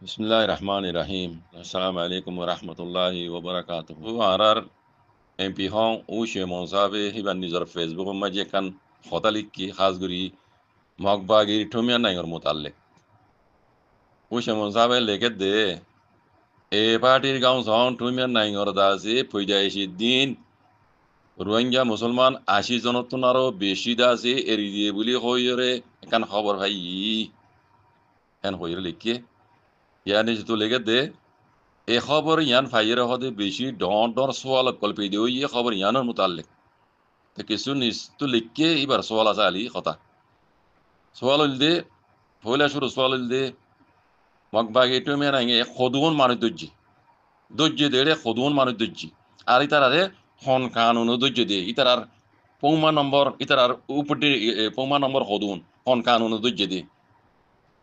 বিসমিল্লাহির রহমানির রহিম। আসসালামু আলাইকুম ওয়া রাহমাতুল্লাহি ওয়া বারাকাতুহু। আরার এমপি হং ও সে মনসাবে হিবান নিজর ফেসবুক মাঝে কান কথা লিখি খাস করি মগবাগির ঠমিয়া নাইর মোতাল্লেক ও সে মনসাবে লেখে দে এ পার্টির গাঁও সন ঠমিয়া নাইর দাসে ফৈজাইশি দিন রোহিঙ্গা মুসলমান ৮০ জনতন আরো বেশি দাসে এরি দিয়ে বলি হইরে একান খবর ভাই হেন হইরে লিখে ইয়ানি যেহেতু লেগে দে এ খবর ইয়ান ফাইয়ের হদে বেশি ডর ডর সোয়াল কল্পে দিও ইয়ে খবর ইয়ানোর মুতাল্লিক তো কিছু নিস্তু লিখকে এবার সোয়াল আছে আলি কথা সোয়াল হইল দে পয়লা শুরু সোয়াল হইল দে মগবাগ এটু মেরা ইয়ে খদুন মানুষ দজ্জি দেড়ে খদুন মানুষ দজ্জি আর ইতারারে হন কানুন দজ্জি দে ইতারার পৌমা নম্বর ইতারার উপটি পৌমা নম্বর খদুন হন কানুন দজ্জি দে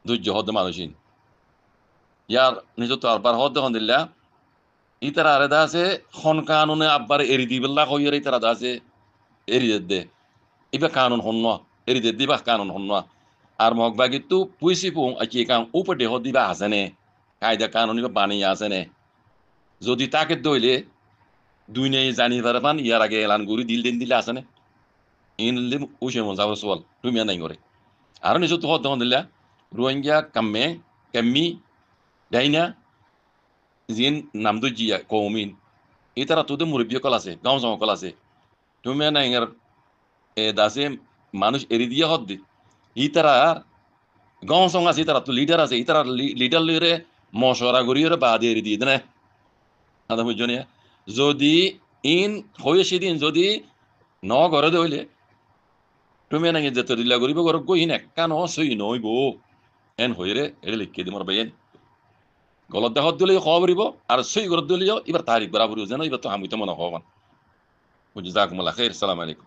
দজ্জি হদ মানুষিন ইয়ার নিজত আরবার হদ হন দিল্লা ইতারা আরে দাসে খন কানুনে আব্বার এরি দিবেল্লা কইরে ইতারা দাসে এরি দে ইবা কানুন হন্ন এরি দে দিবা কানুন হন্ন আর মগবাগি তু পুইসি পুং আকি কাম উপদে হ দিবা আসেনে কায়দা কানুন ইবা বানিয়ে আসেনে যদি তাকে দইলে দুই নেই জানি পারবান ইয়ার আগে এলান গুরি দিল দিন দিলে আসেনে ইনলিম উসে মন যাবার সওয়াল তুমি নাই করে আর নিজ তো হদ দিলা রোহিঙ্গা কামে কাম্মি ডাইনা জিন নামদু জিয়া কৌমিন ইতারা তোদের মুরব্বী কল আছে গাঁও জমা কল আছে তুমি নাই দাসে মানুষ এরি দিয়ে হদ দি ইতারা গাঁও সং আছে ইতারা তো লিডার আছে ইতারা লিডার লইরে মশরা করিয়ে বা দিয়ে এরি দিয়ে দেনে আদা বুঝছো যদি ইন হয়ে সেদিন যদি ন ঘরে দইলে তুমি নাই যেতে দিলা করিব ঘর গই না কেন সই নইব এন হইরে এটা লিখে দিমর বাইন গলত দেহত দিলে খবরিব আর সই ঘর দিলেও এবার তারিখ বরাবর যেন এবার তো আমি তো মনে হবান বুঝি যাকুমুল্লাহ খের সালাম আলাইকুম।